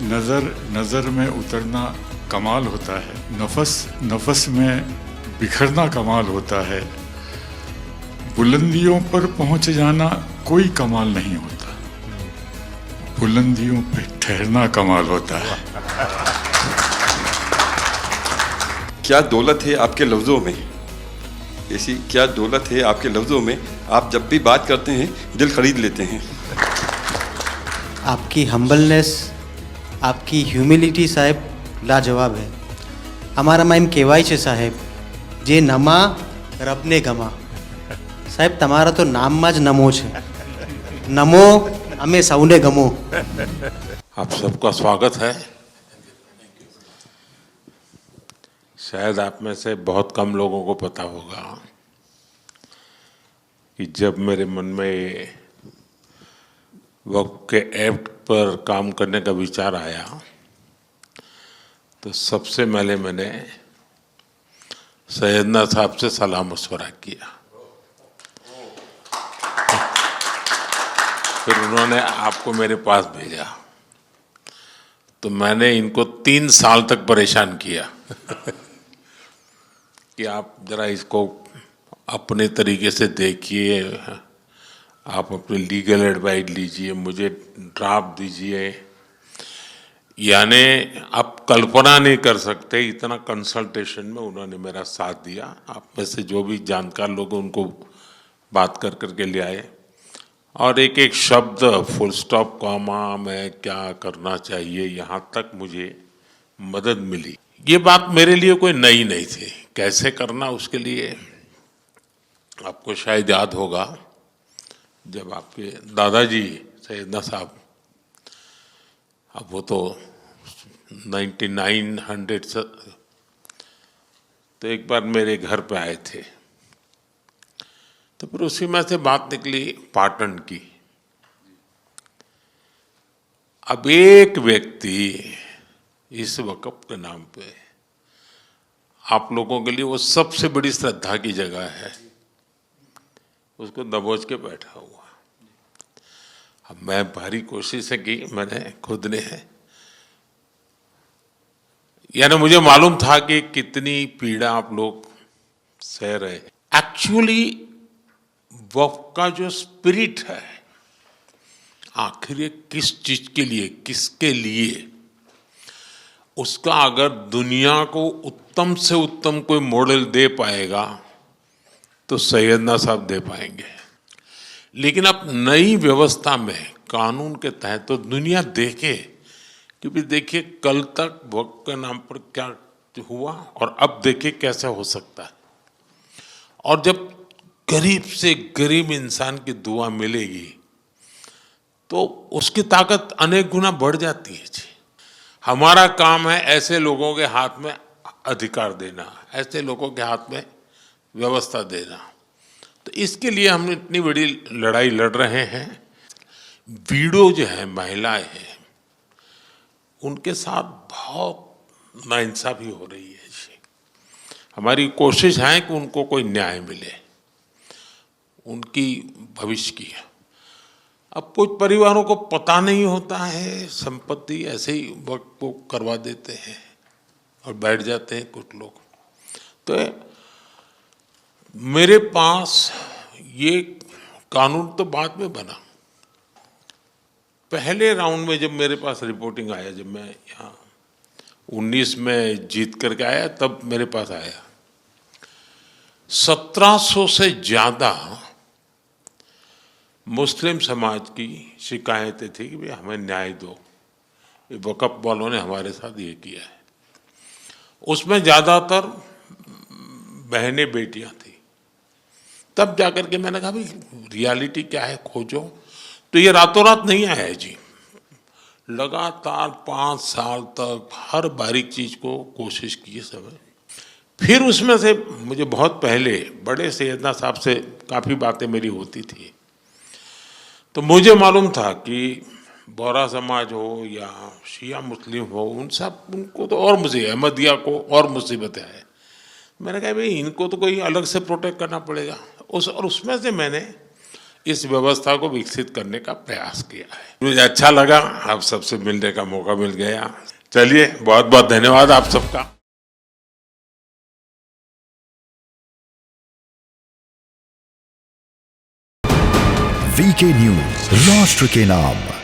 नज़र नज़र में उतरना कमाल होता है, नफस नफस में बिखरना कमाल होता है, बुलंदियों पर पहुंच जाना कोई कमाल नहीं होता, बुलंदियों पे ठहरना कमाल होता है। क्या दौलत है आपके लफ्ज़ों में, ऐसी क्या दौलत है आपके लफ्ज़ों में, आप जब भी बात करते हैं दिल खरीद लेते हैं। आपकी हम्बलनेस, आपकी ह्यूमिलिटी साहेब लाजवाब है। અમારા માં એમ કહેવાય છે સાહેબ, જે નમા રબને ગમા। સાહેબ તમારા તો નામમાં જ નમો છે, નમો અમે સૌને ગમો। आप सबका स्वागत है। शायद आप में से बहुत कम लोगों को पता होगा कि जब मेरे मन में वक्फ के एक्ट पर काम करने का विचार आया तो सबसे पहले मैंने सैयदना साहब से सलाह मशवरा किया। फिर उन्होंने आपको मेरे पास भेजा तो मैंने इनको 3 साल तक परेशान किया कि आप जरा इसको अपने तरीके से देखिए, आप अपनी लीगल एडवाइस लीजिए, मुझे ड्राफ्ट दीजिए। यानी आप कल्पना नहीं कर सकते इतना कंसल्टेशन में उन्होंने मेरा साथ दिया। आप में से जो भी जानकार लोग उनको बात कर करके ले आए और एक एक शब्द फुल स्टॉप कॉमा में क्या करना चाहिए यहाँ तक मुझे मदद मिली। ये बात मेरे लिए कोई नई नहीं थी, कैसे करना उसके लिए आपको शायद याद होगा जब आपके दादाजी सैयदना साहब, अब वो तो 1900 से, तो एक बार मेरे घर पे आए थे तो फिर उसी में से बात निकली पाटन की। अब एक व्यक्ति इस वक़्फ़ के नाम पे आप लोगों के लिए वो सबसे बड़ी श्रद्धा की जगह है, उसको दबोच के बैठा हुआ। अब मैं भारी कोशिश की मैंने खुद ने, यानी मुझे मालूम था कि कितनी पीड़ा आप लोग सह रहे हैं। एक्चुअली वक्फ का जो स्पिरिट है, आखिर ये किस चीज के लिए, किसके लिए, उसका अगर दुनिया को उत्तम से उत्तम कोई मॉडल दे पाएगा तो सैयदना साहब दे पाएंगे। लेकिन अब नई व्यवस्था में कानून के तहत तो दुनिया देखे, क्योंकि देखिए कल तक वक्फ के नाम पर क्या हुआ और अब देखिए कैसे हो सकता है। और जब गरीब से गरीब इंसान की दुआ मिलेगी तो उसकी ताकत अनेक गुना बढ़ जाती है जी। हमारा काम है ऐसे लोगों के हाथ में अधिकार देना, ऐसे लोगों के हाथ में व्यवस्था देना। तो इसके लिए हम इतनी बड़ी लड़ाई लड़ रहे हैं। वीडो जो है, महिलाएं हैं, उनके साथ बहुत नाइंसाफी हो रही है जी। हमारी कोशिश है कि उनको कोई न्याय मिले, उनकी भविष्य की। अब कुछ परिवारों को पता नहीं होता है, संपत्ति ऐसे ही वक्त को करवा देते हैं और बैठ जाते हैं कुछ लोग। तो मेरे पास ये कानून तो बाद में बना, पहले राउंड में जब मेरे पास रिपोर्टिंग आया, जब मैं यहाँ 19 में जीत करके आया तब मेरे पास आया 1700 से ज़्यादा मुस्लिम समाज की शिकायतें थी कि भाई हमें न्याय दो, ये वक़्फ़ वालों ने हमारे साथ ये किया है। उसमें ज़्यादातर बहनें बेटियां थी। तब जाकर के मैंने कहा भाई रियलिटी क्या है खोजो। तो ये रातों रात नहीं आया है जी, लगातार 5 साल तक हर बारीक चीज़ को कोशिश की सब। फिर उसमें से मुझे बहुत पहले बड़े सैयदना साहब से काफ़ी बातें मेरी होती थी, तो मुझे मालूम था कि बोहरा समाज हो या शिया मुस्लिम हो, उन सब उनको तो और मुझे अहमदिया को और मुसीबतें हैं। मैंने कहा भाई इनको तो कोई अलग से प्रोटेक्ट करना पड़ेगा। और उसमें से मैंने इस व्यवस्था को विकसित करने का प्रयास किया है। मुझे अच्छा लगा, आप सबसे मिलने का मौका मिल गया। चलिए, बहुत बहुत धन्यवाद आप सबका। वीके न्यूज, राष्ट्र के नाम।